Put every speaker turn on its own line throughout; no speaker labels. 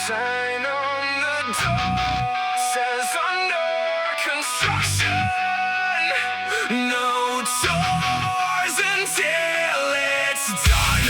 sign on the door says under construction. No tours until it's done.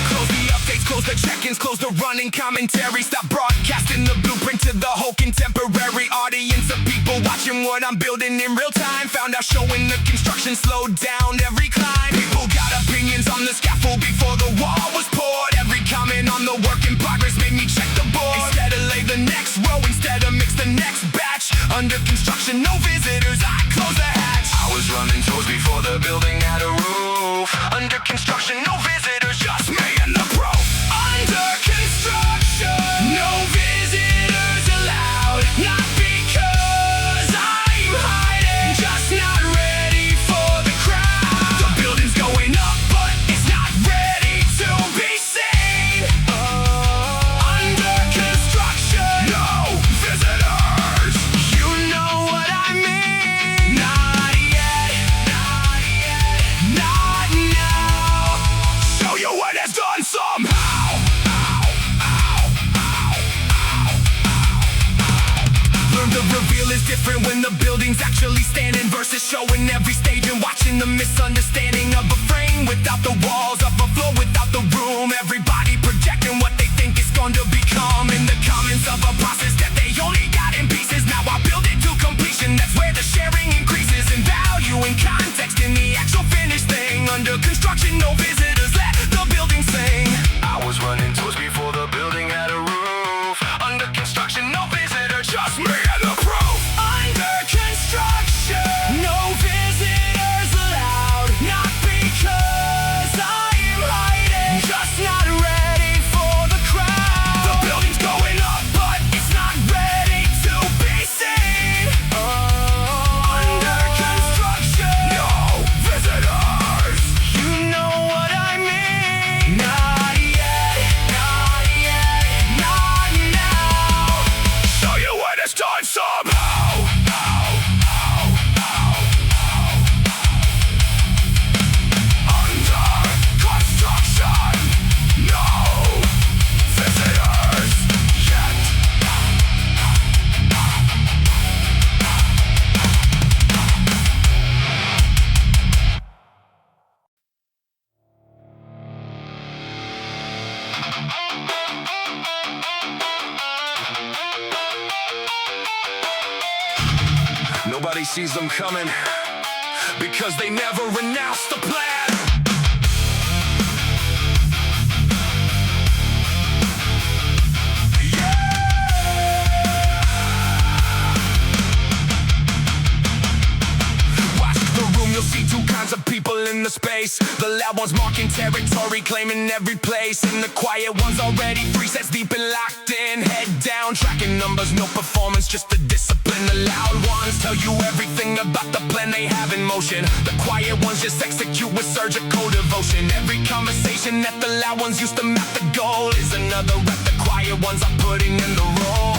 Close the updates, close the check-ins, close the running commentary. Stop broadcasting the blueprint to the whole contemporary audience of people watching what I'm building in real time. Found out showing the construction slowed down every climb. People got opinions on the scaffold before the wall was poured. Every comment on the work in progress made me check the board. Instead of lay the next row, instead of mix the next batch. Under construction, no visitors, I close the hatch. I was running tours before the building had a roof. Under construction, no visitors, just me and the pro. Under construction, no visitors allowed. Not because I'm hiding, just not ready for the crowd. The building's going up, but it's not ready to be seen. Under construction, no visitors. You know what I mean? Not yet, not yet, not now. Show you what it's done somehow. Learn the reveal is different when the building's actually standing versus showing every stage and watching the misunderstanding of a frame without the walls, of a floor without the room. Everybody projecting what they think it's going to become in the comments of a process that they only got in pieces. Now I build it to completion. That's where the sharing increases in value and context in the actual finished thing. Under construction, no visitors, let the building sing. I was running tours before the building had a roof. Under construction, no visitor, just me and the proof. Under construction, no visitors allowed. Not because I'm hiding, just not ready for the crowd. The building's going up, but it's not ready to be seen. Under construction, no visitors. You know what I mean? Not yet, not yet, not now. Show you what it's done somehow. Under construction, no visitors yet. Nobody sees them coming because they never announced the plan. Watch the room, you'll see two kinds of people in the space. The loud ones marking territory, claiming every place. And the quiet ones already 3 sets deep and locked in. Head down, tracking numbers, no performance, just the discipline. The loud ones tell you everything about the plan they have in motion. The quiet ones just execute with surgical devotion. Every conversation that the loud ones used to map the goal is another rep the quiet ones are putting in the role.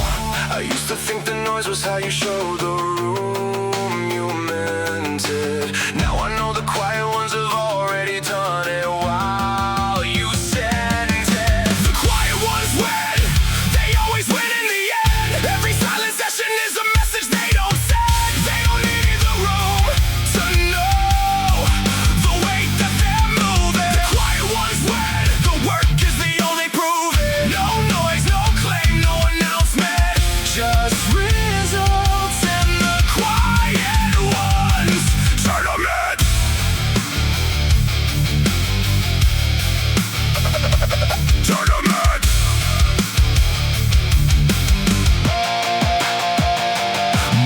I used to think the noise was how you show the room you meant it. Now I know the quiet ones have already done it while you sent it. The quiet ones win, they always win in the end. Every silent session is a message they don't send. They don't need the room to know the weight that they're moving. The quiet ones win, the work is the only proving. No noise, no claim, no announcement, just results and the quiet ones turn them in. Turn them in.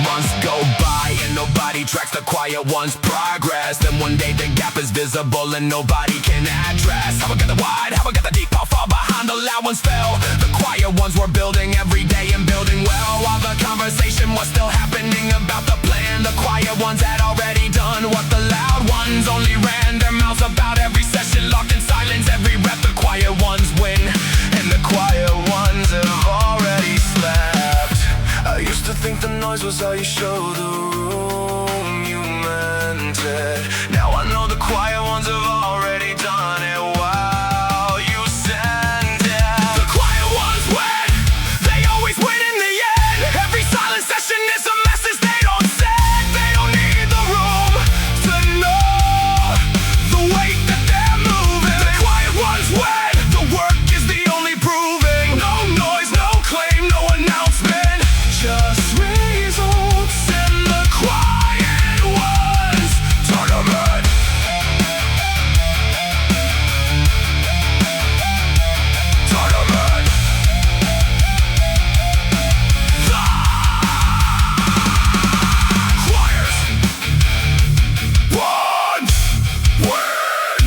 Months go by and nobody tracks the quiet one's progress. Then one day the gap is visible and nobody can address. How I got the wide, how I got the deep, how far behind the loud ones fell. The quiet ones were building every day and building well, while the conversation was still happening about the plan. The quiet ones had already done what the loud ones only ran their mouths about. Every session locked in silence, every rep the quiet ones win, and the quiet ones have already slept. I used to think the noise noise was all you showed the room. You meant it. Now I know the quiet ones have already done it. Wow, you sent it. The quiet ones win. They always win in the end. Every silent session is a message they don't send. They don't need the room to know the weight that they're moving. The quiet ones win. The work is the only proving. No noise, no claim, no announcement. Just results and the quiet ones tournament. Tournament. The quiet ones win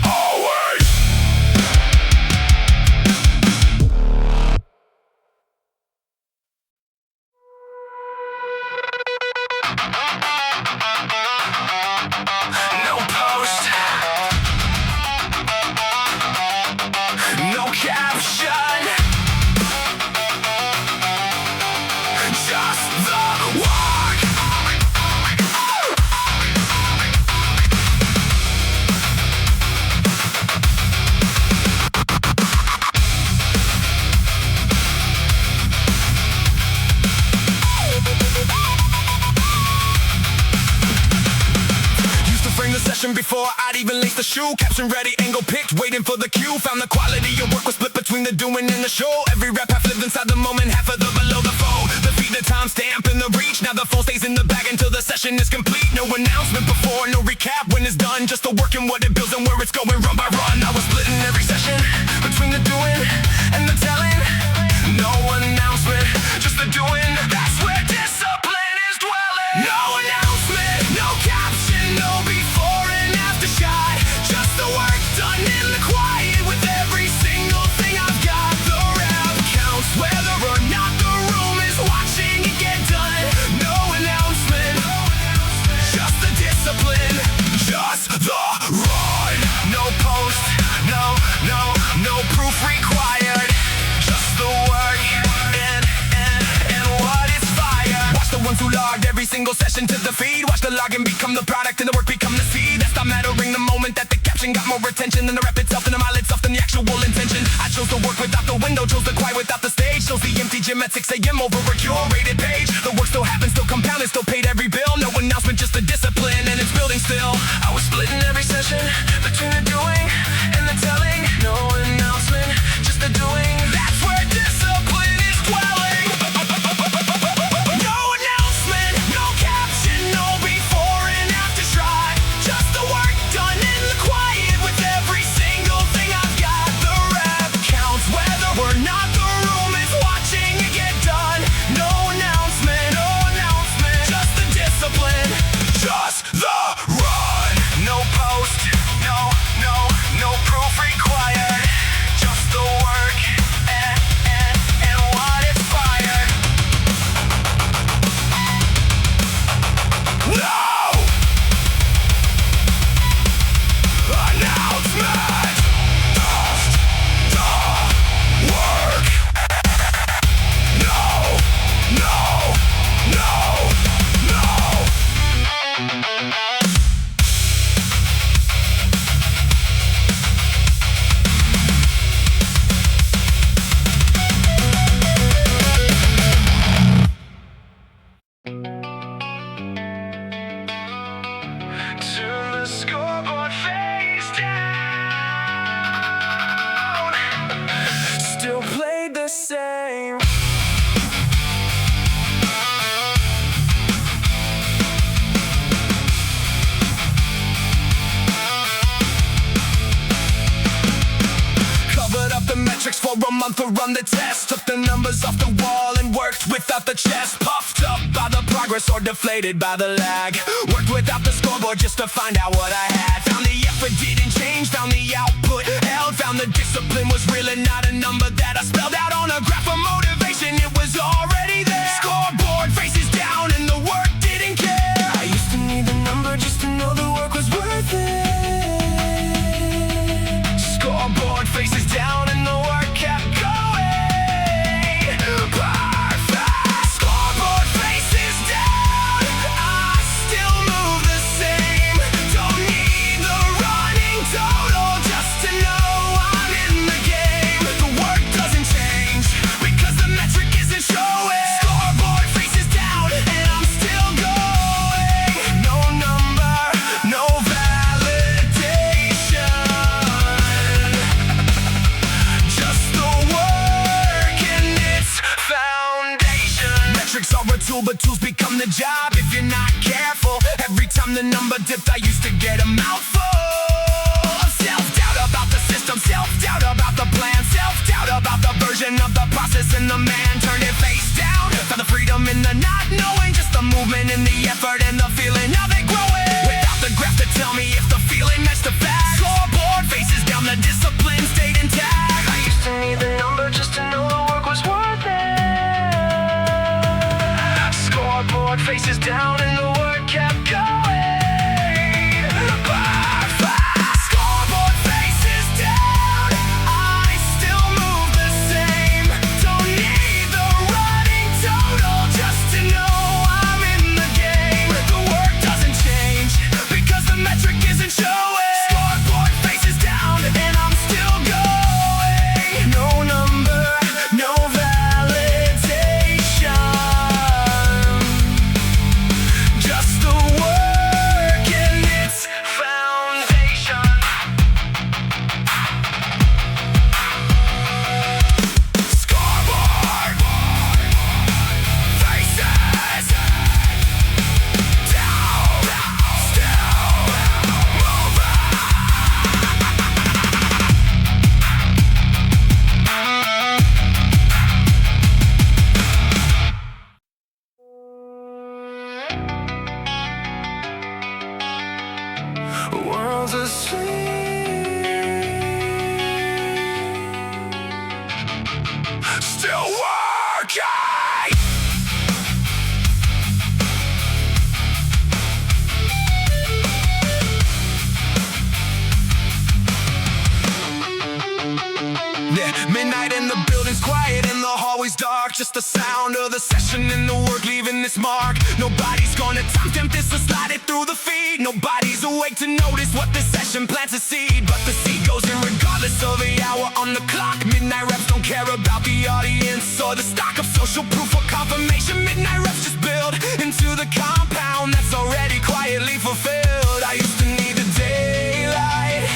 always. No post, no caption, just the walk. Used to frame the session before I'd even lace the shoe. Caption ready, angle picked, waiting for the cue. Found the quality of work was split between the doing and the show. Every rep half lived inside the moment, half of the below the fold. The feet, the time stamp, and the reach. Now the phone stays in the bag until the session is complete. No announcement before, no recap when it's done. Just the work and what it builds and where it's going run by run. I was splitting every session between the doing and the telling. No announcement, just the doing. That's where discipline is dwelling. No announcement, no caption, no before and after shot. Just the work done in the quiet with every single thing I've got. The rep counts whether or not the room is watching it get done. No announcement, just the discipline, just the run. No post, no proof required. Just the work and what is fired. Watch the ones who logged every single session to the feed. Watch the login become the product and the work become the seed. That's not mattering the moment that the caption got more attention than the rep itself and the mile itself than the actual intention. I chose to work without the window, chose the quiet without the stage. Chose the empty gym at 6 a.m. over a curated page. The work still happens, still compounded, still paid every bill. No announcement, just the discipline and it's building still. I was splitting every session between the doing and the telling. No announcement, just the doing. That's where discipline is dwelling. No announcement, no caption, no before and after shot. Just the work done in the quiet with every single thing I've got. The rep counts whether or not the room is watching it get done. No announcement, just the discipline, just the run. No post, no proof required. Just the work and what is fired. No announcement, just the work. No. Turn the scoreboard face down. Still played the same. Covered up the metrics for a month to run the test. Took the numbers off the wall and worked without the chest. Puffed up by the progress or deflated by the lag. Worked without the scoreboard just to find out what I had. Found the effort didn't change, found the output held. Found the discipline was real and not a number that I spelled out on a graph of motivation. It was already there. Scoreboard faces down and the work didn't care. I used to need the number just to know the work was worth it. Scoreboard faces down and the work kept going. Perfect. Scoreboard faces but tools become the job if you're not careful. Every time the number dipped, I used to get a mouthful of self-doubt about the system, self-doubt about the plan, self-doubt about the version of the process and the man. Turned it face down, found the freedom in the not knowing, just the movement and the effort and the feeling of it growing. Without the graph to tell me if the feeling matched the facts. Scoreboard faces down, the discipline stayed intact. I used to need the number just to know the work was worth it. Scoreboard faces down and the work kept going. Scoreboard faces down, I still move the same. Don't need the running total just to know I'm in the game. The work doesn't change because the metric isn't showing. Scoreboard faces down and I'm still going. No number, no validation, just the work and its foundation. Scoreboard faces down, still moving. The world's asleep, still working. Yeah, midnight and the building's quiet and the hallway's dark. Just the sound of the session and the work leaving this mark. Nobody's gonna timestamp this or slide it through the feed. Nobody's awake to notice what this session plants a seed. But the seed goes in regardless of the hour on the clock. Midnight reps don't care about the audience or the stock of social proof or confirmation. Midnight reps just build into the compound that's already quietly fulfilled. I used to need the daylight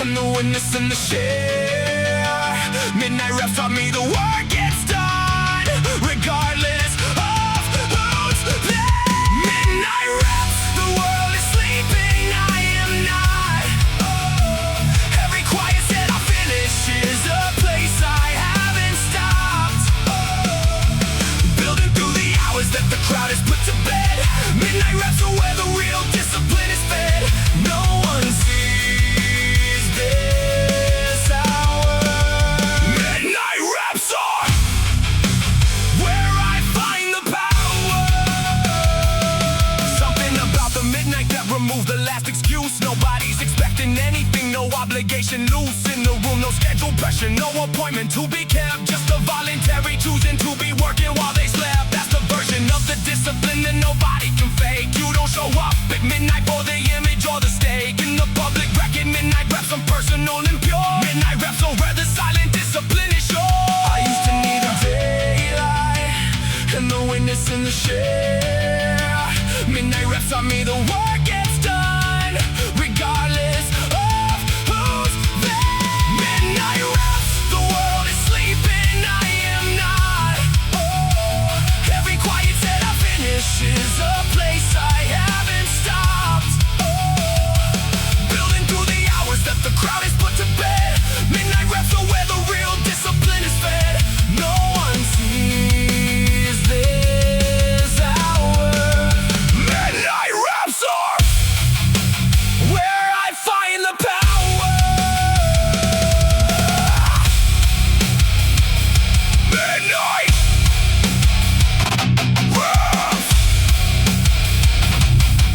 and the witness and the share. Midnight reps taught me the work gets done regardless of who's there. Midnight reps, the world is sleeping, I am not. Every quiet set I finish is a place I haven't stopped. Building through the hours that the crowd has put to bed. Midnight reps are where the real discipline is fed. No one sees this hour. Midnight reps are where I find the power. Something about the midnight that removed the last excuse. Nobody's expecting anything, no obligation, loose in the room, no schedule pressure, no appointment to be kept. Just a voluntary choosing to be working while they slept. That's the version of the discipline that nobody can fake. You don't show up at midnight for the image or the stake. In the public record, midnight reps are personal and pure. Midnight reps are where the silent discipline is sure. I used to need a daylight and the witness in the share. Midnight reps taught me the work gets done regardless of who's there. Midnight reps, the world is sleeping, I am not. Every quiet set I finish is a place I haven't stopped. Building through the hours that the crowd has put to bed. Midnight reps are where the real discipline is fed. No one sees this hour. Midnight reps are where I find the power. Midnight reps,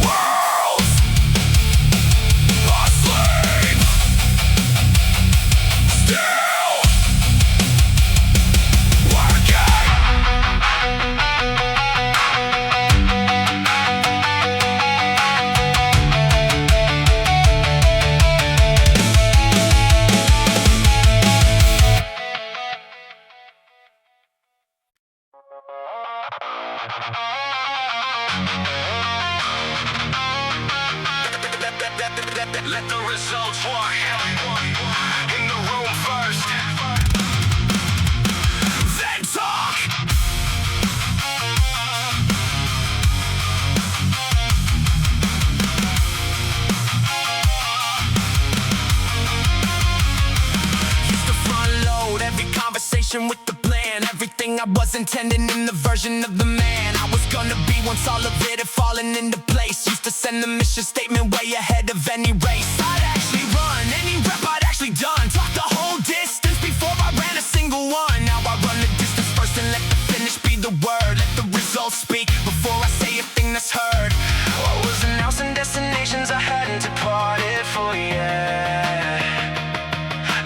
worlds asleep, still working. Let the results walk in the room first, then talk. everything I was intending in the version of the man I was gonna be once all of it had fallen into place. Used to send the mission statement way ahead of any race. I'd actually run any rep I'd actually done. Talk the whole distance before I ran a single one. Now I run the distance first and let the finish be the word. Let the results speak before I say a thing that's heard. What was announcing destinations I hadn't departed for yet.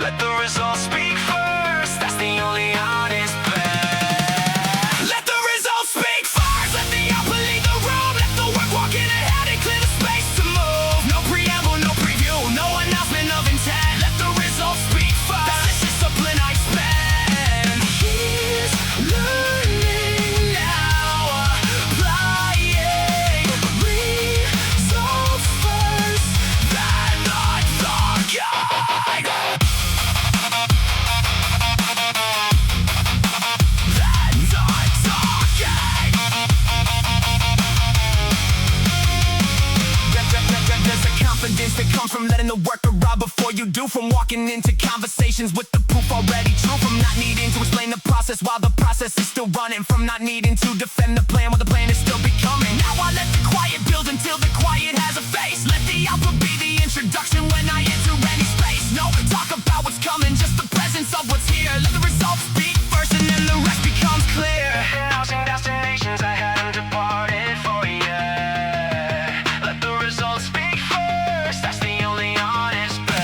Let the results speak first, that's the only honest bet. Let the results speak first, let the output lead the room. Let the work walk in ahead and clear the space to move. No preamble, no preview, no announcement of intent. Let the results speak first, that's the discipline I spend. He's learning now, applying results first. Then the guide. Confidence that comes from letting the work arrive before you do. From walking into conversations with the proof already true. From not needing to explain the process while the process is still running. From not needing to defend the plan while the plan is still becoming. Now I let the quiet build until the quiet has a face. Let the output be the introduction when I enter any space. No talk about what's coming, just the presence of what's here. Let the results speak first and then the rest becomes clear. Announcing destinations I hadn't departed for yet. Let the results speak first, that's the only honest bet.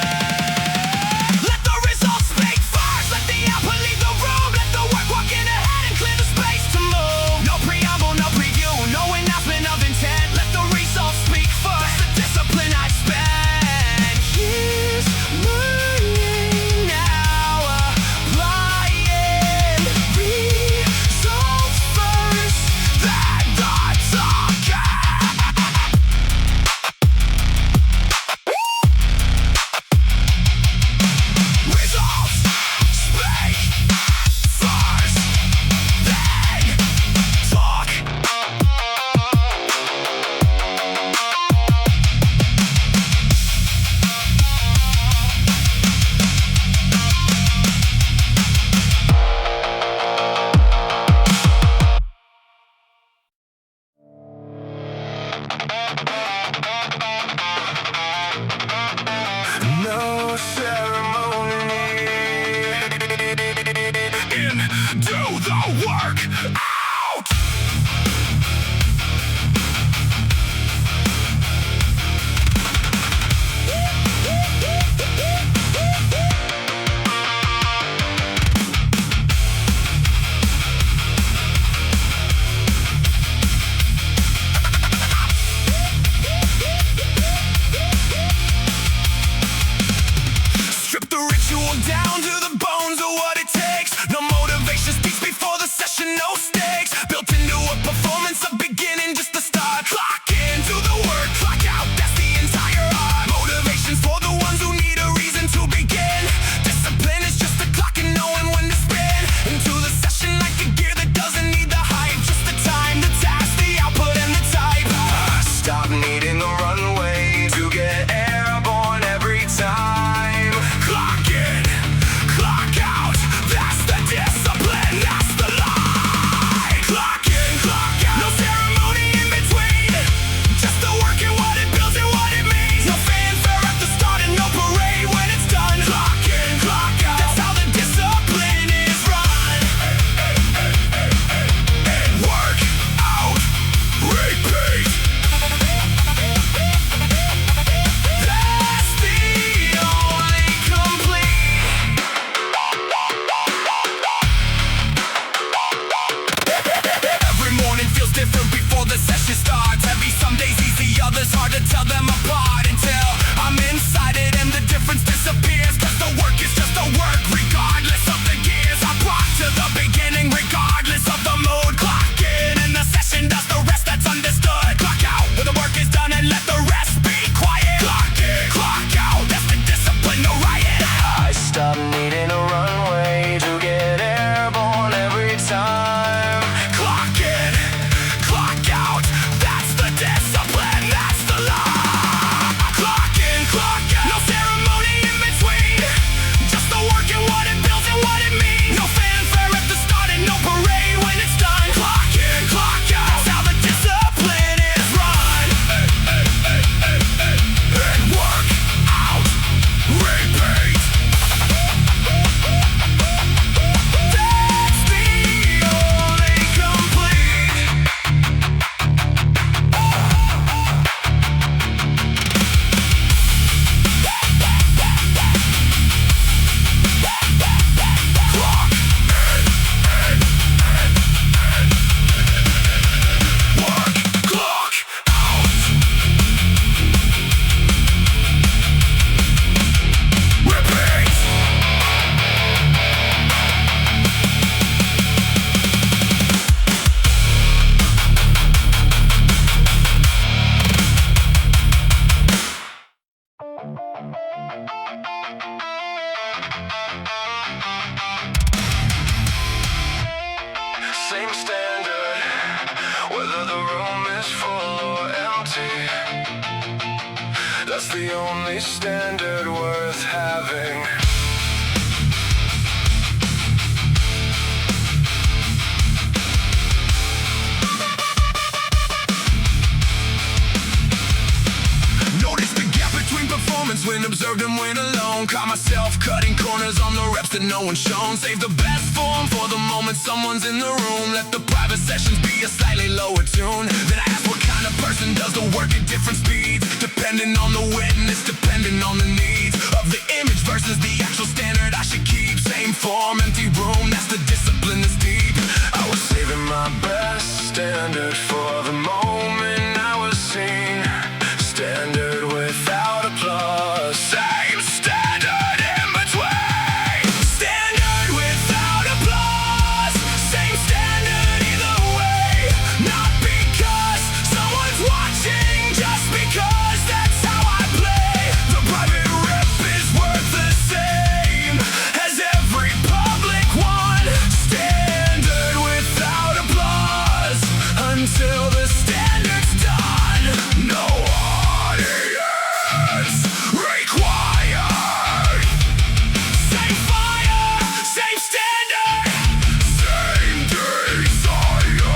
Let the results speak first, let the output leave the room. Let the work walk in ahead and clear the space to move. No preamble, no preview, no announcement of intent. Let the results speak first, that's the discipline I spend. He's learning now, applying results first. Then the target. Results speak first, then talk. No ceremony. In, do the work. Out. Strip the ritual down to the bones of what it takes. No motivation speaks before the session, no stakes. That's the only standard worth having. Notice the gap between performance when observed and when alone. Caught myself cutting corners on the reps that no one's shown. Save the best form for the moment someone's in the room. Let the private sessions be a slightly lower tune. Then I ask what kind of person does the work at different speeds, depending on the witness, depending on the needs of the image versus the actual standard I should keep. Same form, empty room, that's the discipline that's deep. I was saving my best standard for the moment I was seen. Standard without applause. Same standard in between. Standard without applause. Same standard either way. Not because someone's watching, just because that's how I play. The private rep is worth the same as every public one. Standard without applause until the standard's done. No audience required. Same fire, same standard, same desire.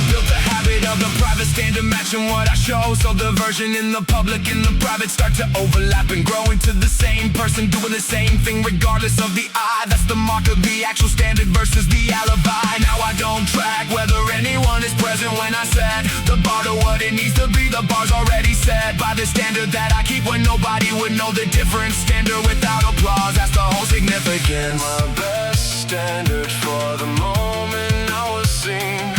Built the habit of the private standard matching what I show, so the version in the public and the private start to overlap and grow into the same person doing the same thing regardless of the eye. That's the mark of the actual standard versus the alibi. Now I don't track whether anyone is present when I set the bar to what it needs to be. The bar's already set by the standard that I keep when nobody would know the difference. Standard without applause, that's the whole significance. My best standard for the moment I was seen.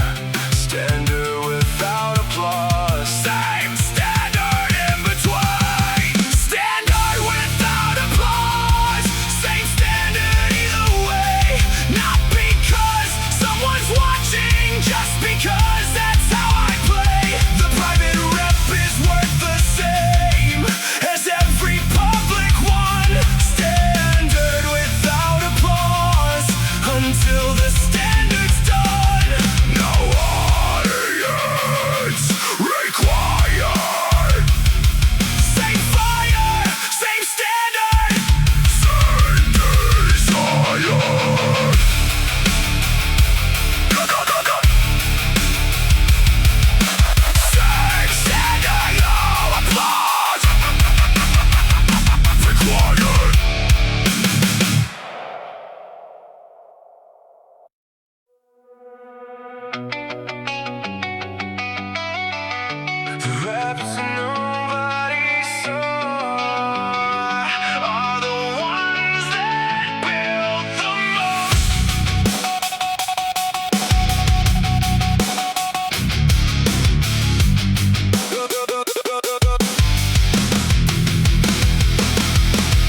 Standard without applause. Same standard in between. Standard without applause. Same standard either way. Not because someone's watching, just because that's how I play. The private rep is worth the same as every public one. Standard without applause until the standard's done. No audience required. Same fire, same standard, same desire. Same standard, no applause required. The reps nobody saw are the ones that build the most.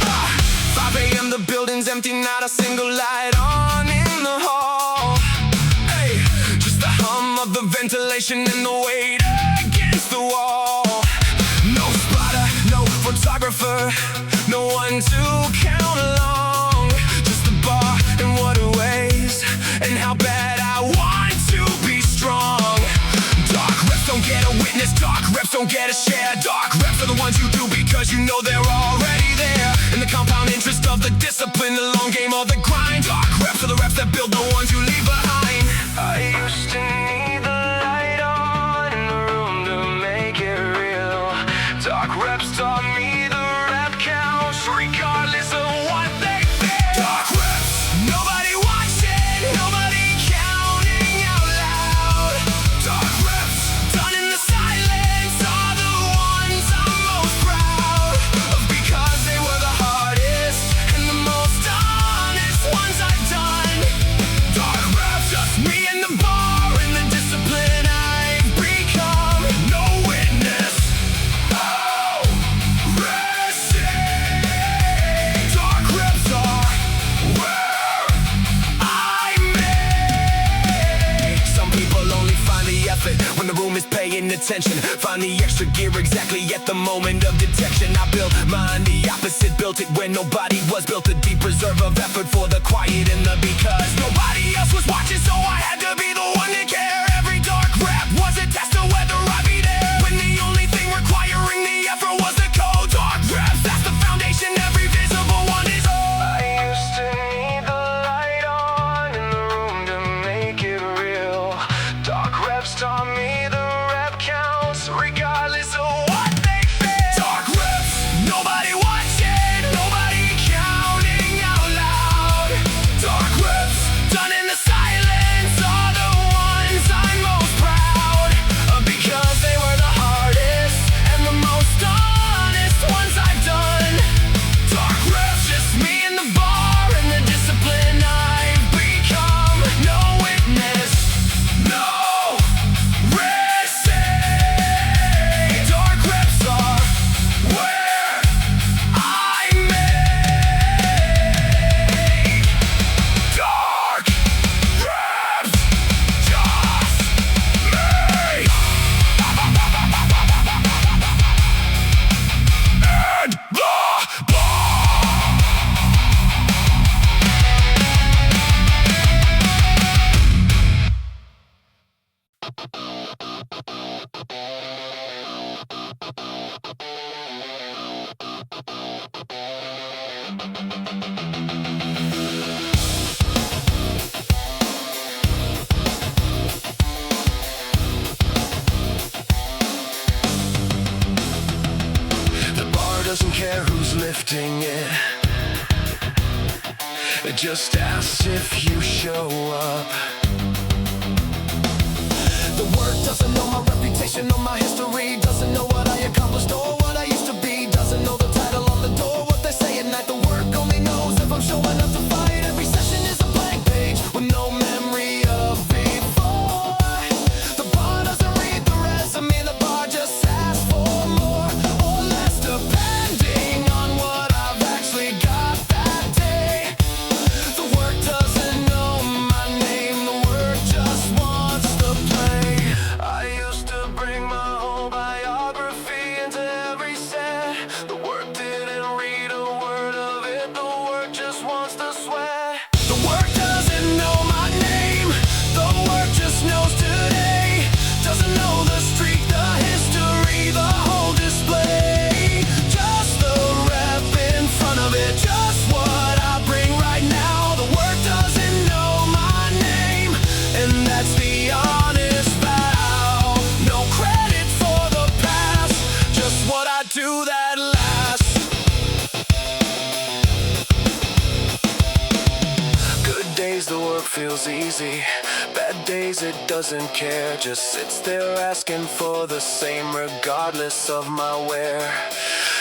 Ah, 5 a.m. the building's empty, not a single light on in the hall. Hey, just the hum of the ventilation and the weight against the wall. No spotter, no photographer, no one to count along. Just the bar and what it weighs and how bad I want to be strong. Dark reps don't get a witness, dark reps don't get a share. Dark reps are the ones you do because you know they're already there. In the compound interest of the discipline, the long game of the grind. Dark reps are the reps that build the ones you leave behind. I used to need the light on in the room to make it real. Dark reps taught me the rep count, regardless of what they feel. Dark reps, nobody watching, nobody counting out loud. Dark reps, done in the silence, are the ones I'm most proud of because they were the hardest and the most honest ones I've done. Dark reps, attention. Find the extra gear exactly at the moment of detection. I built mine, the opposite built it when nobody was. Built a deep reserve of effort for the quiet and the because nobody else was watching, so I had to be the one to care. Every dark rap was a test of whether I'd be there, when the only thing requiring the effort was the code. Dark raps, that's the foundation, every visible one is on. I used to need the light on in the room to make it real. Dark raps taught me the rep counts, regardless of what they feel. Dark raps, nobody watching, nobody counting out loud. Dark raps, done in the silence, are the ones I'm most proud of, because they were the hardest and the most honest ones I've done. Dark raps, just me and the bar and the discipline I've become. No witness, no receipt. Dark reps are where I made. Dark reps, just me. And the bar doesn't care who's lifting it. It just asks if you show up. The work doesn't know my reputation or my history, doesn't know what I accomplished or what I used to be, doesn't know the title on the door, what they say at night. The work only knows if I'm showing up to fight. Every session is a blank page with no memory of before. The bar doesn't read the resume, the bar just asks for more or less, depending on what I've actually got that day. The work doesn't know my name, the work just wants to play. I used to bring my whole biography into every set. The work didn't read a word of it, the work just wants to sweat. The work doesn't know my name, the work just knows today. Doesn't know the streak, the history, the whole display. Just the rep in front of it, just what I bring right now. The work doesn't know my name, and that's the honest vow. No credit for the past, just what I do that lasts. Good days the work feels easy, bad days it doesn't care, just sits there asking for the same regardless of my wear.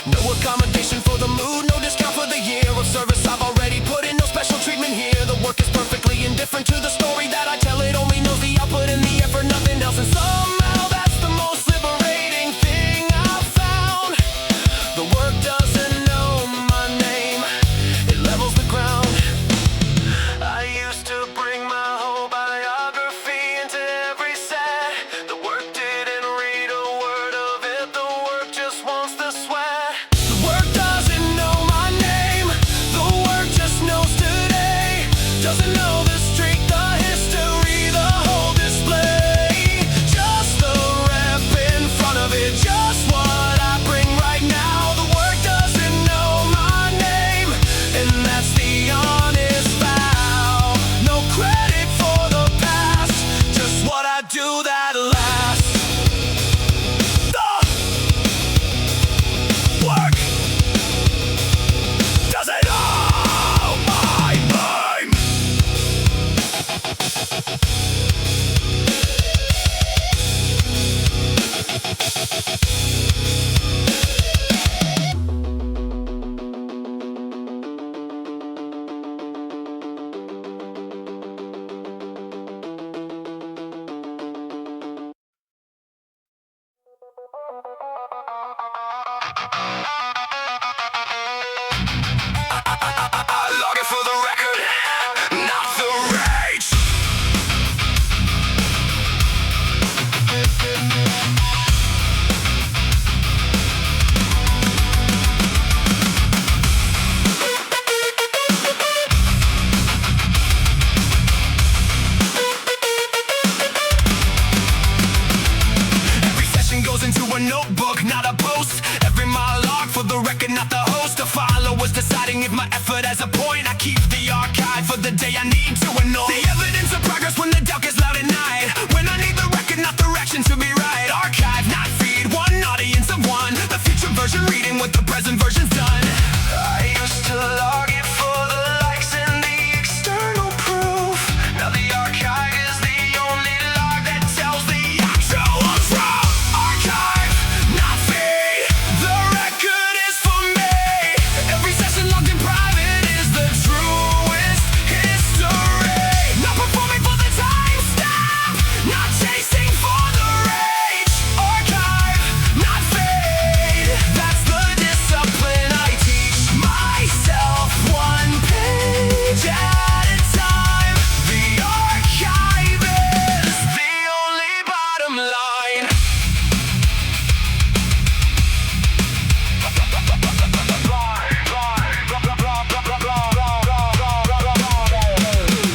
No accommodation for the mood, no discount for the year of service I've already put in, no special treatment here. The work is perfectly indifferent to the story that I tell, it only knows the output and the effort, nothing else, and somehow that's the most liberating thing I've found. The work doesn't know my name, it levels the ground. I used to bring my whole biography into every set. The work didn't read a word of it, the work just wants the sweat. The work doesn't know my name, the work just knows today. Doesn't know the streak, the history, the whole display. Just the rep in front of it, just what I bring right now. The work doesn't know my name, and that's the honest vow. No credit for the past, just what I do that lasts. The work doesn't know my name. I log it for the record, not the rage. not a post. Every monologue for the record, not the host. A follower's deciding if my effort has a point. I keep the archive for the day I need to annoy. The evidence of progress when the doubt gets loud at night. When I need the record, not the reaction to be right. Archive, not feed, one audience of one. The future version reading what the present version's done. I used to log it for the likes and the external proof. Now the archive is the only log that tells the actual truth. Archive, not feed, the record is for me. Every session logged in private is the truest history. Not performing for the time stamp, not chasing for the rage. Archive, not feed, that's the discipline I teach myself, one page at a time. The archive is the only bottom line.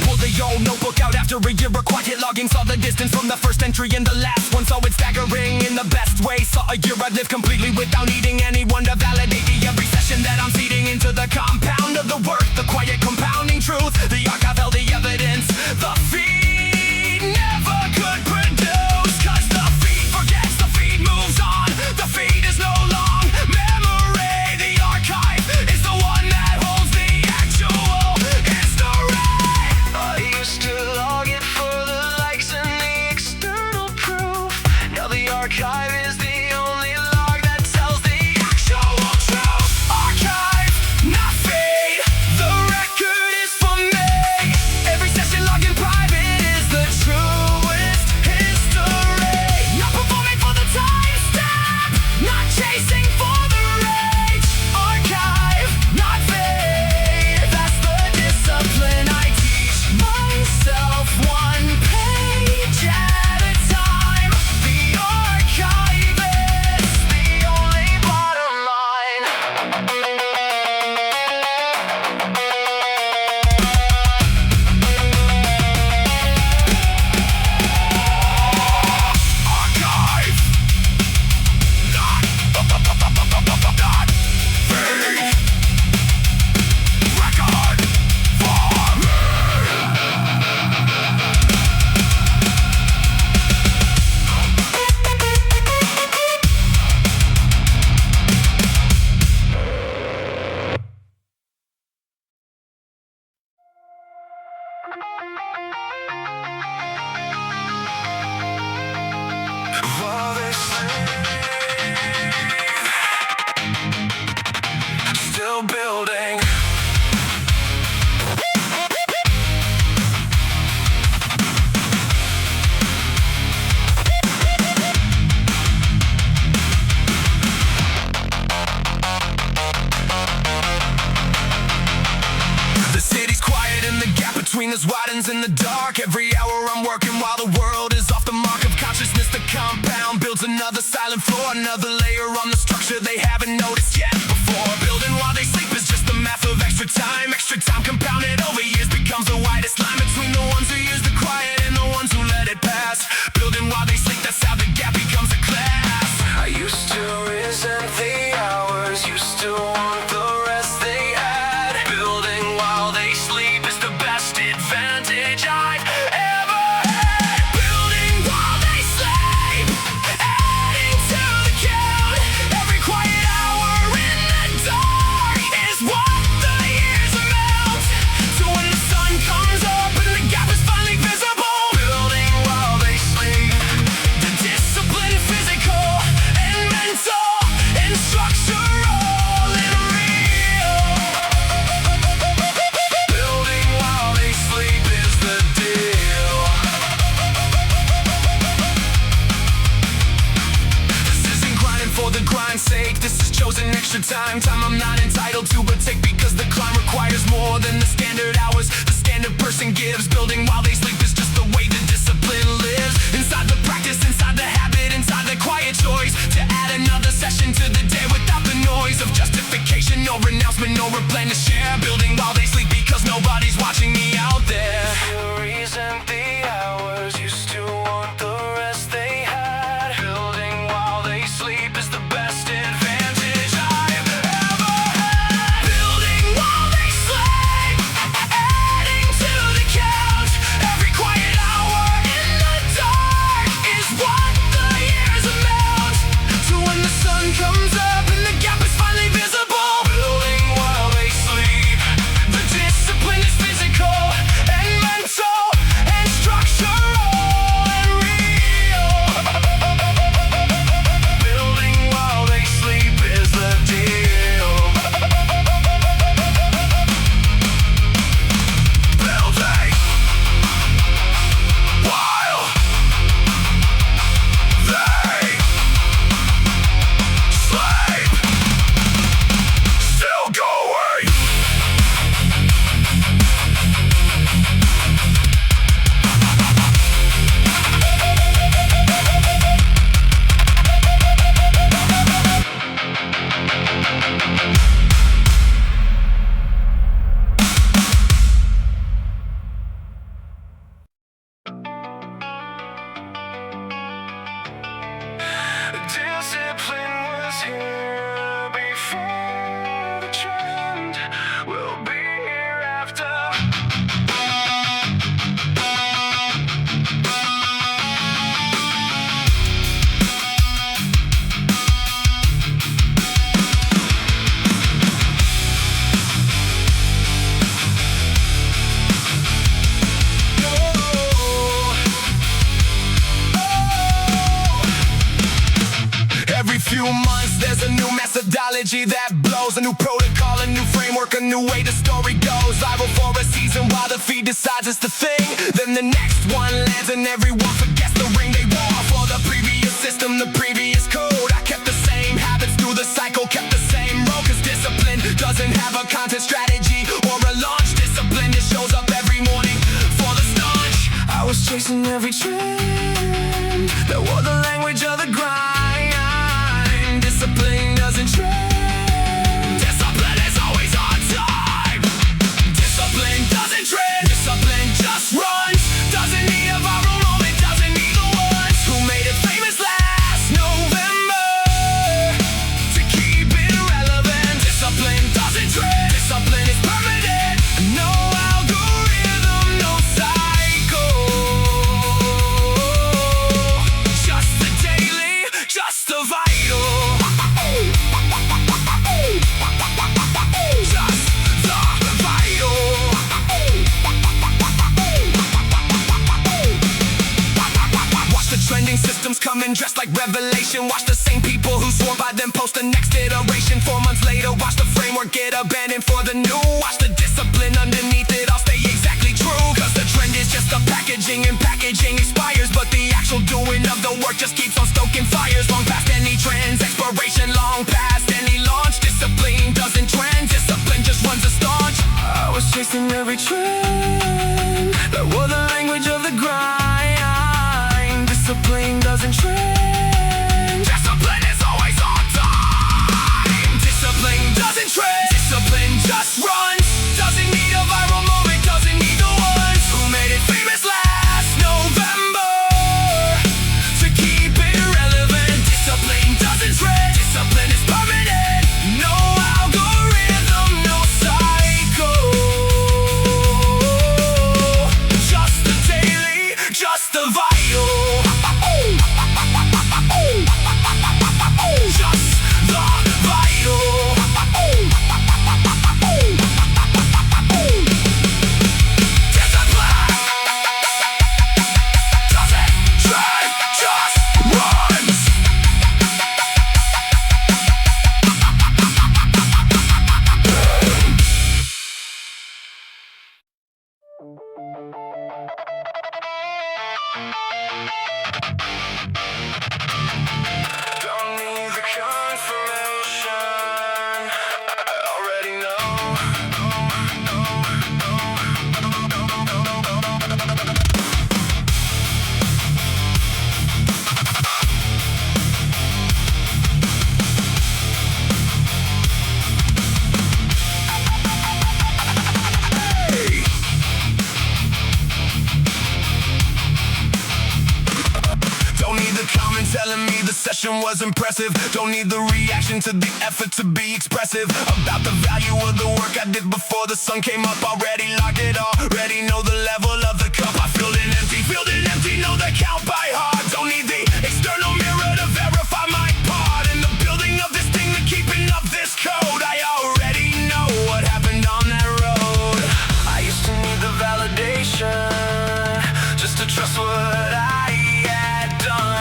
Pull the old notebook out after a year of quiet logging. Saw the distance from the first entry and the last one. Saw it staggering in the best way. Saw a year I'd lived completely without needing anyone to validate the every session that I'm feeding into the compound of the work. The quiet compounding truth. The archive held the evidence. The feed never could produce. Cause the feed forgets, the feed moves on. The feed is no long memory. The archive is the one that holds the actual history. I used to log it for the likes and the external proof. Now the archive is the only log that tells the actual truth. Archive, not feed, the record is for me. Every session logged in private is the truest history. Not performing for the time stamp, not chasing for the rage. Archive, not feed, that's the discipline I teach myself, one page at a time. The archive is the only bottom line. Archive, not feed, record for me. While they sleep, still building. The city's quiet and the gap between us widens in the dark. Every hour I'm working while the world is off the mark of consciousness. The compound builds another silent floor, another layer on the structure they haven't noticed yet before. Building while they sleep is just the math of extra time. Extra time compounded over years becomes the widest line between the ones who use the quiet and the ones who let it pass. Building while they sleep, that's how the gap becomes a class. I used to resent the hours, used to want the rest they had. Building while they sleep is the best advantage I've ever had. Building while they sleep, adding to the count. Every quiet hour in the dark is what the years amount to when the sun comes up and the gap is finally visible. Building while they sleep, the discipline, physical and mental and structural and real. Building while they sleep is the deal. This isn't grinding for the grind's sake. This is chosen extra time. Time I'm not entitled to but take because the climb requires more than the standard hours the standard person gives. Building while they sleep is just the way the discipline lives. Inside the practice, inside the habit, inside the quiet choice to add another session to the day without the noise of justification, no renouncement, no plan to share. Building while they sleep because nobody's watching me out there. The reason the hours used to want the rest they had. Building while they sleep is the best months, there's a new methodology that blows. A new protocol, a new framework, a new way the story goes. Viral for a season while the feed decides it's the thing. Then the next one lands and everyone forgets the ring they wore. For the previous system, the previous code, I kept the same habits through the cycle, kept the same road. Cause discipline doesn't have a content strategy or a launch. Discipline just shows up every morning for the staunch. I was chasing every trend that wore the language of the grind. Discipline doesn't trend. Discipline is always on time. Discipline doesn't trend. Discipline just runs. Doesn't need a viral moment. Doesn't need the ones who made it famous last November to keep it relevant. Discipline doesn't trend. Discipline is permanent. No algorithm, no cycle. Just the daily, just the vital. Systems coming dressed like revelation. Watch the same people who swore by them post the next iteration. 4 months later, watch the framework get abandoned for the new. Watch the discipline underneath it all stay exactly true. Cause the trend is just the packaging, and packaging expires, but the actual doing of the work just keeps on stoking fires. Long past any trends, expiration long past any launch. Discipline doesn't trend, discipline just runs a staunch. I was chasing every trend that wore the language of the grind. Discipline doesn't trend. Discipline is always on time. Discipline doesn't trend. Discipline just runs. Doesn't need a viral moment. Doesn't need the ones who made it famous last November to keep it relevant. Discipline doesn't trend. Discipline is permanent. No algorithm, no cycle. Just the daily, just the vital. Telling me the session was impressive. Don't need the reaction to the effort to be expressive about the value of the work I did before the sun came up. Already locked it, already know the level of the cup. I filled it empty, know the count by heart. Don't need the external mirror to verify my part in the building of this thing, the keeping up this code. I already know what happened on that road. I used to need the validation just to trust what I had done.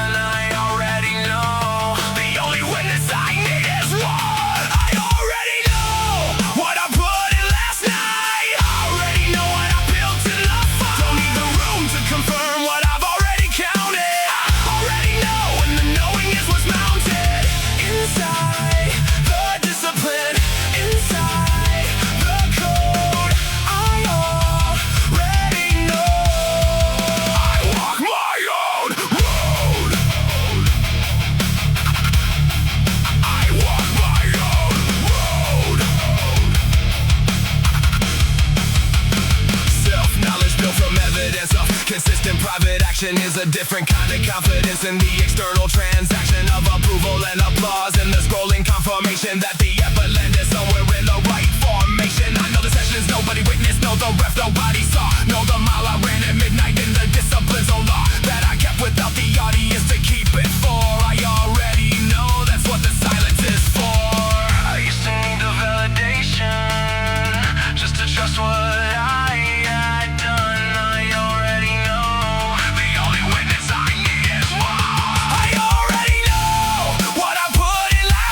Consistent private action is a different kind of confidence than the external transaction of approval and applause and the scrolling confirmation that the effort landed somewhere in the right formation. I know the sessions nobody witnessed, know the ref nobody saw, know the mile I ran at midnight in the discipline's own law that I kept without the audience to keep it for. I already know that's what the silence is for. I used to need the validation just to trust what I had done. I already know the only witness I need is more. I already know what I put in last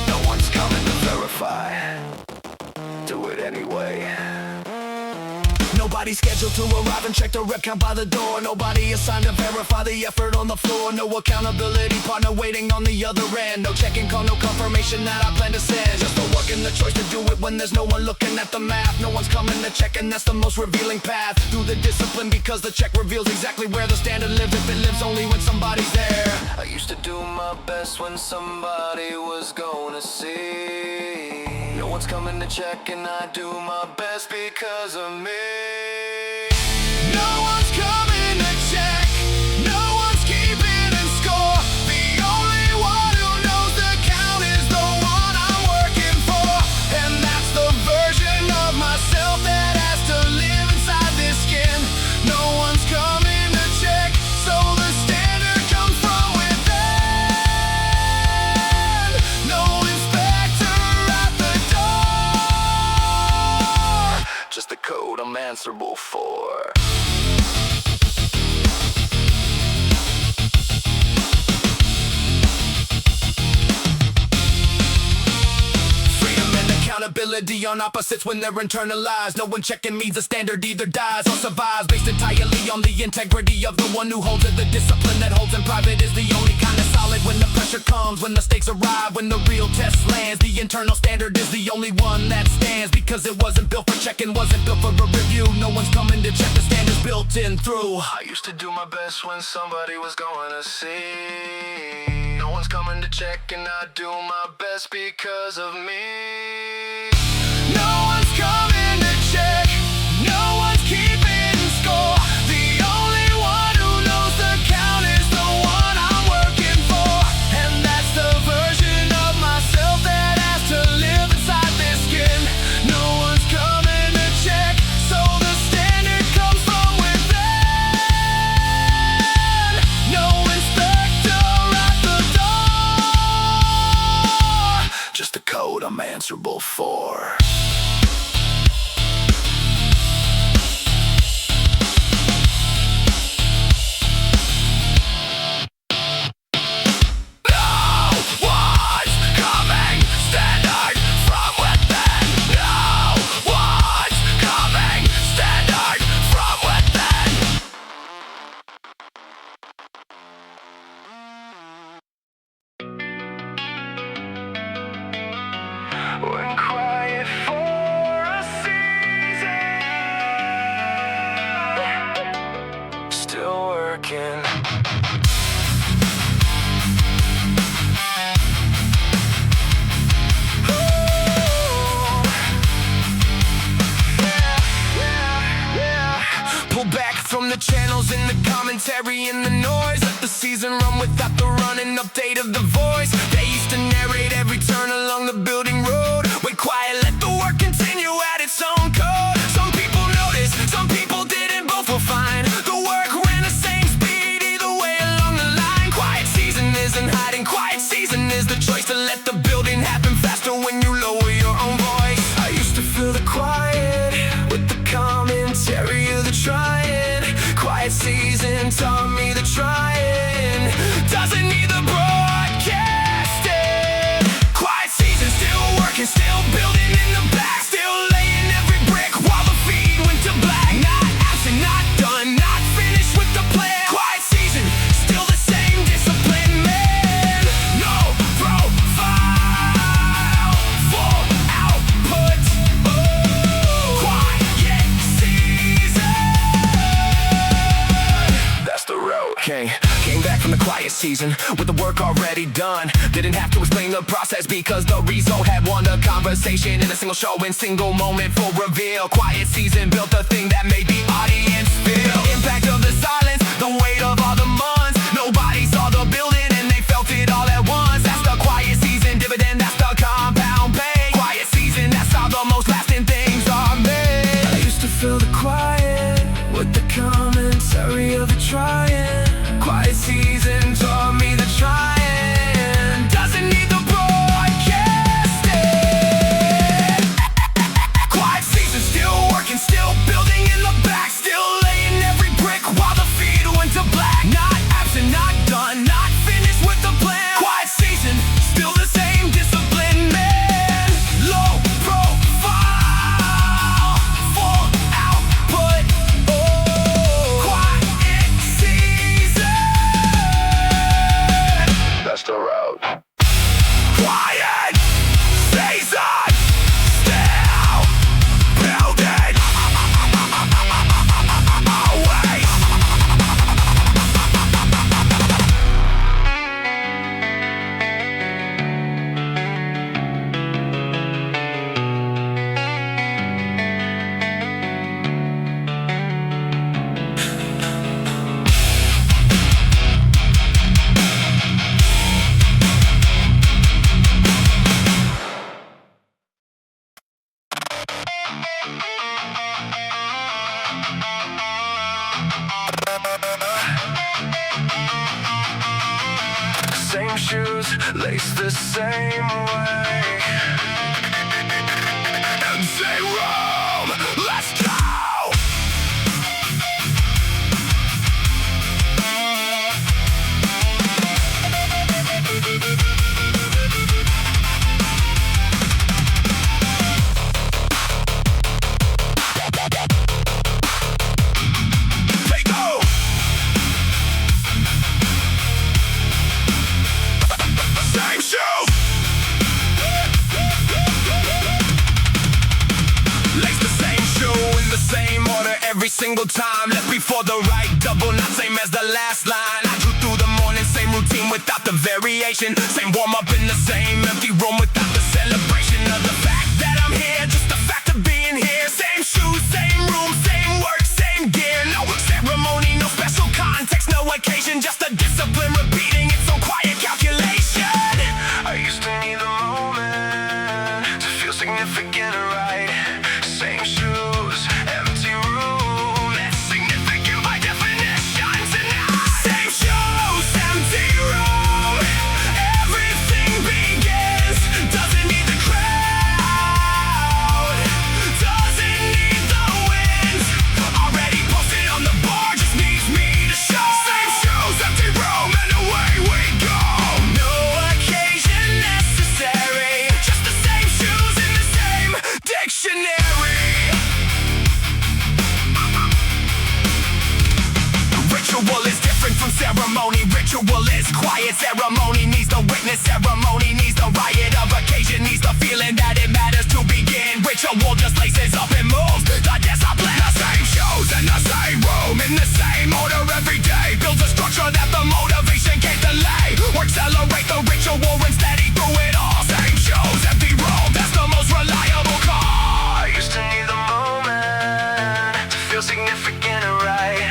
No one's coming to verify. Do it anyway. Nobody scheduled to arrive and check the rep count by the door. Nobody assigned to verify the effort on the floor. No accountability partner waiting on the other end. No check-in call, no confirmation that I plan to send. Just the work and the choice to do it when there's no one looking at the math. No one's coming to check, and that's the most revealing path. Through the discipline, because the check reveals exactly where the standard lives. If it lives only when somebody's there. I used to do my best when somebody was gonna see. No one's coming to check, and I do my best because of me. No one's coming to check. No one's keeping in score. The only one who knows the count is the one I'm working for. And that's the version of myself that has to live inside this skin. No one's coming to check, so the standard comes from within. No inspector at the door. Just the code I'm answerable for. Accountability on opposites when they're internalized. No one checking means the standard either dies or survives, based entirely on the integrity of the one who holds it. The discipline that holds in private is the only kind of solid. When the pressure comes, when the stakes arrive, when the real test lands, the internal standard is the only one that stands, because it wasn't built for checking, wasn't built for a review. No one's coming to check, the standards built in through. I used to do my best when somebody was going to see. No one's coming to check, and I do my best because of me. No one's coming to check. No one's keeping score. The only one who knows the count is the one I'm working for. And that's the version of myself that has to live inside this skin. No one's coming to check, so the standard comes from within. No inspector at the door. Just the code I'm answerable for. When quiet for a season, still working. Pull back from the channels and the commentary and the noise. Let the season run without the running update of the voice. They used to narrate every turn along the building road. When quiet, let the work continue at its own code. Some people noticed, some people didn't, both were fine. The work ran the same speed either way along the line. Quiet season isn't hiding, quiet season is the choice to let the building happen faster when you lower your own voice. I used to feel the quiet with the commentary of the trying. Quiet season taught me the trying doesn't need the broadcasting. Quiet season still working, still building in the back, still laying every brick while the feed went to black. Not absent, not done, not finished with the plan. Quiet season, still the same discipline, man. No profile, full output. Ooh, quiet season. That's the road. Came back from the quiet season with the work already done. Didn't have to explain the process because the result had won the conversation in a single show and single moment full reveal. Quiet season built the thing that made the audience feel the impact of the silence, the weight of all the months. Nobody saw the building and they felt it all at once. That's the quiet season dividend, that's the compound pay. Quiet season, that's how the most lasting things are made. I used to feel the quiet with the commentary of the trying. Quiet season taught me the trying doesn't need the broadcasting. Quiet in the back, still laying every brick while the feed went to black. Not absent, not done, not finished with the plan. Quiet season, still the same discipline, man. Low profile, full output. Oh, quiet season. That's the road. Quiet season, still building. Away. Same shoes, laced the same way. Empty room, let's go! Take go! Same shoes! Lace the same shoe in the same order every single time. Left before the right double, not same as the last line. I drew through the morning, same routine without the variation. Same warm up in the same empty room without the celebration of the fact that I'm here. Just the fact of being here. Same shoes, same room, same work, same gear. No ceremony, no special context, no occasion. Just a discipline repeating its own quiet calculation. I used to need a moment to feel significant, right? Same shoes, empty room. That's significant by definition tonight. Same shoes, empty room. Everything begins. Doesn't need the crowd. Doesn't need the wins. Already posted on the board, just needs me to show. Same shoes, empty room, and away we go. No occasion necessary. Just the same shoes in the same dictionary. Ritual is different from ceremony. Ritual is quiet. Ceremony needs the witness. Ceremony needs the riot of occasion. Needs the feeling that it matters to begin. Ritual just laces up and moves the discipline. The same shoes in the same room, in the same order every day. Builds a structure that the motivation can't delay. Work celebrate the ritual and steady through it all. Same shoes, empty room. That's the most reliable call. I used to need the moment to feel significant, right?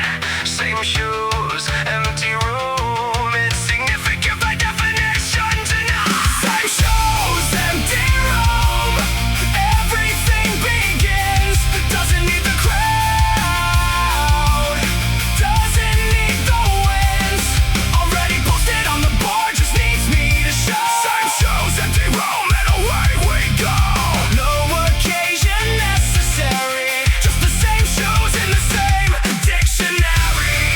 Same shoes, empty room. It's significant by definition tonight. Same shoes, empty room. Everything begins. Doesn't need the crowd. Doesn't need the wins. Already posted on the board, just needs me to show. Same shoes, empty room, and away we go. No occasion necessary. Just the same shoes in the same dictionary.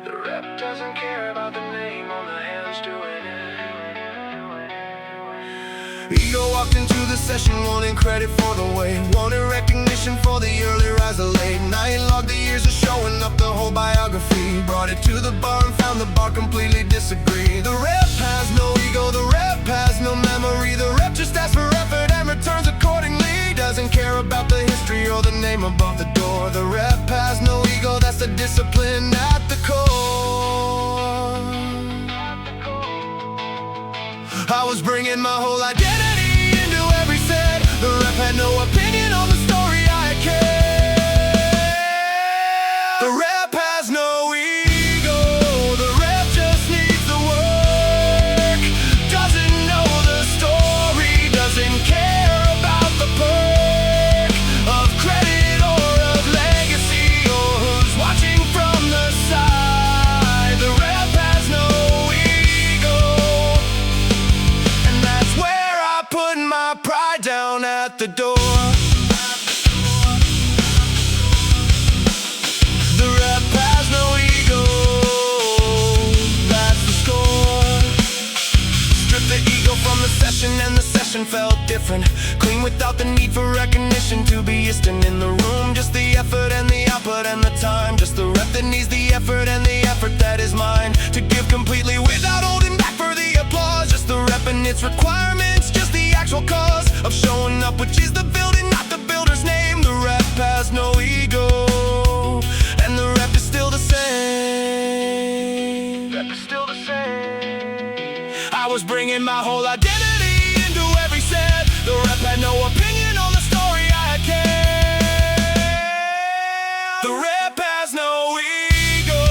The rep doesn't care about the name on the hands doing it. Ego walked into the session wanting credit for the wait, wanting recognition for the early rise of late night. Logged the years of showing up, the whole biography. Brought it to the bar and found the bar completely disagree. The rep has no ego, the rep has no memory. The rep just asks for effort and returns accordingly. Doesn't care about the history or the name above the door. The rep has no ego, that's the discipline at the core. I was bringing my whole identity into every set. The rep had no opinion on the story I carry. The rep has no ego. The rep just needs the work. Doesn't know the story, doesn't care about the perk of credit or of legacy, or who's watching from the side. The rep has no ego, and that's where I put my pride down at the door. The rep has no ego, that's the score. Strip the ego from the session and the session felt different. Clean without the need for recognition to be distant in the room. Just the effort and the output and the time. Just the rep that needs the effort and the effort that is mine. To give completely without holding back for the applause. Just the rep and its requirements. Just the actual cause of showing up, which is the building, not the builder's name. The rep has no ego, and the rep is still the same. Rep is still the same. I was bringing my whole identity into every set. The rep had no opinion on the story I carry. The rep has no ego.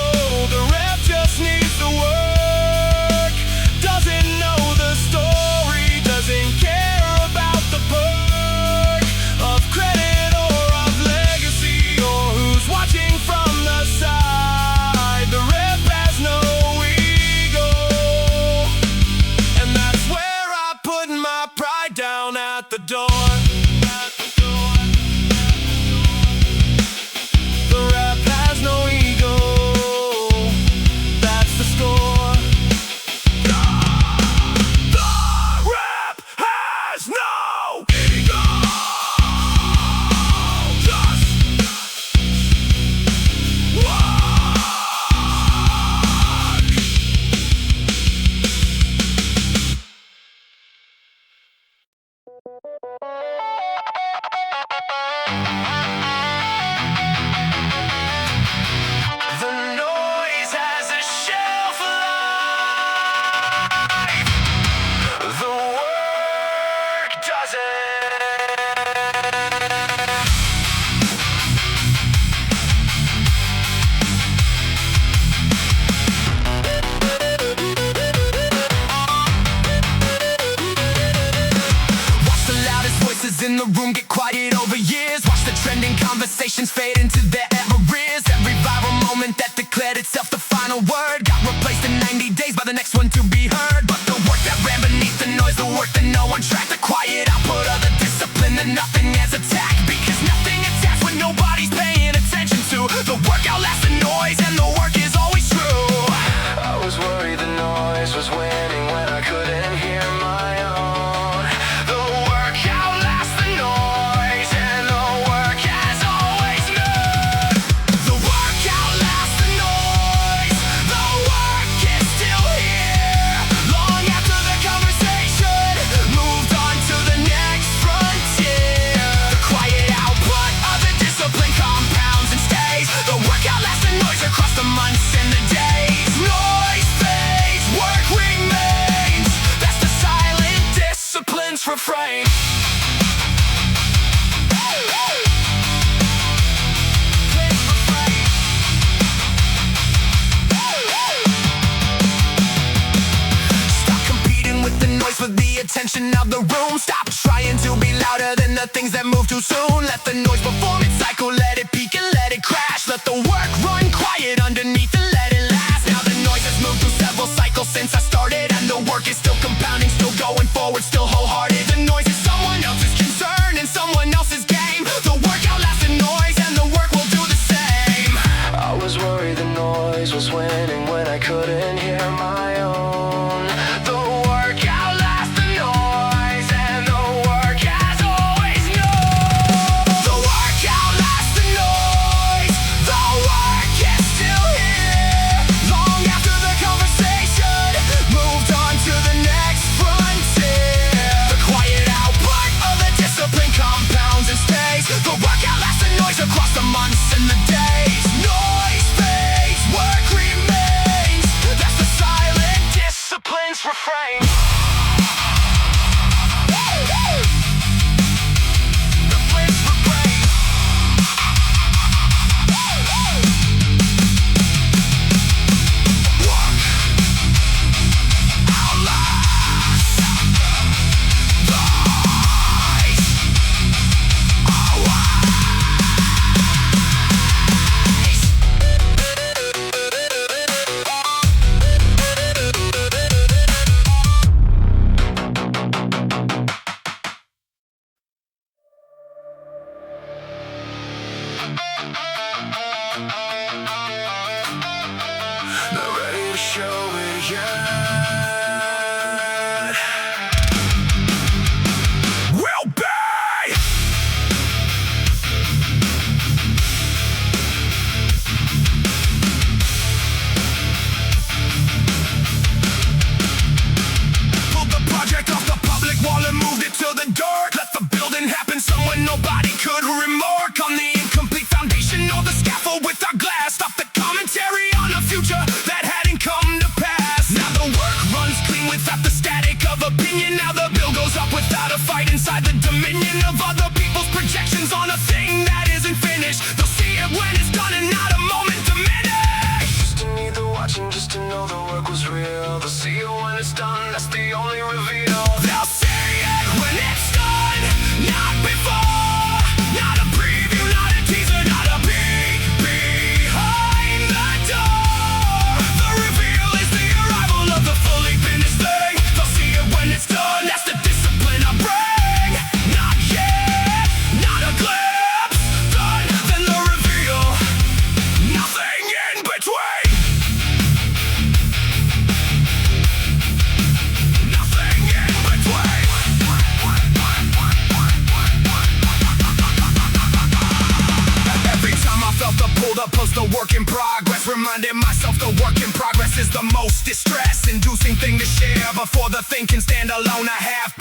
The rep just needs the work. Doesn't know the story, doesn't care about the perk of credit or of legacy, or who's watching from the side. The rep has no ego, and that's where I put my pride down at the door. The rep has no ego, that's the score. The rep has no ego. Just the noise has a shelf life. The work doesn't. Watch the loudest voices in the room get quiet over years. Watch the trending conversations fade into their arrears. Every viral moment that declared itself the final word got replaced in 90 days by the next one to be heard. But the work that ran beneath the noise, the work that no one tracked, the quiet output of the discipline that nothing has attacked, because nothing attacks when nobody's paying attention to. The work outlasts the noise, and the work is always true. I was worried the noise was winning when I couldn't hear my own. The work outlasts the noise, and the work has always known. The work outlasts the noise. The work is still here. Long after the conversation moved on to the next frontier. The quiet output of the discipline compounds and stays. The work outlasts the noise across the months and the days. Noise fades, work remains. That's the silent discipline's refrain. Stop competing with the noise for the attention of the room. Stop trying to be louder than the things that move too soon. Let the noise perform its cycle, let it peak and let it crash. Let the work run quiet underneath and let it last. Now the noise has moved through several cycles since I started, and the work is still compounding, still going forward, still wholehearted. The noise is someone else's concern and someone else's game. The work outlasts the noise, and the work will do the same. I was worried the noise was winning when I couldn't hear my own. The work outlasts the noise, and the work has always known. The work outlasts the noise. The work is still here. Long after the conversation moved on to the next frontier. The quiet output of the discipline compounds and stays. The work outlasts the noise across the months and the days. Noise fades, work remains. That's the silent discipline's refrain. off the static of opinion. Now the bill goes up without a fight inside the dominion of other people's projections on a thing that isn't finished. They'll see it when it's done and not a moment diminished.
Just to need the watching, just to know the work was real. They'll see it when it's done, that's the only reveal.
They'll see it when it's done, not before. Not a preview, not a teaser, not a peek behind the door. The reveal is the arrival of the fully finished thing. They'll see it when it's done, that's the discipline I bring. Not yet, not a glimpse, done, then the reveal. Nothing in between. Nothing in between. Every time I felt the pull to post the work in progress, reminded myself the work in progress is the most distress-inducing thing to share. Before the thing can stand alone, I have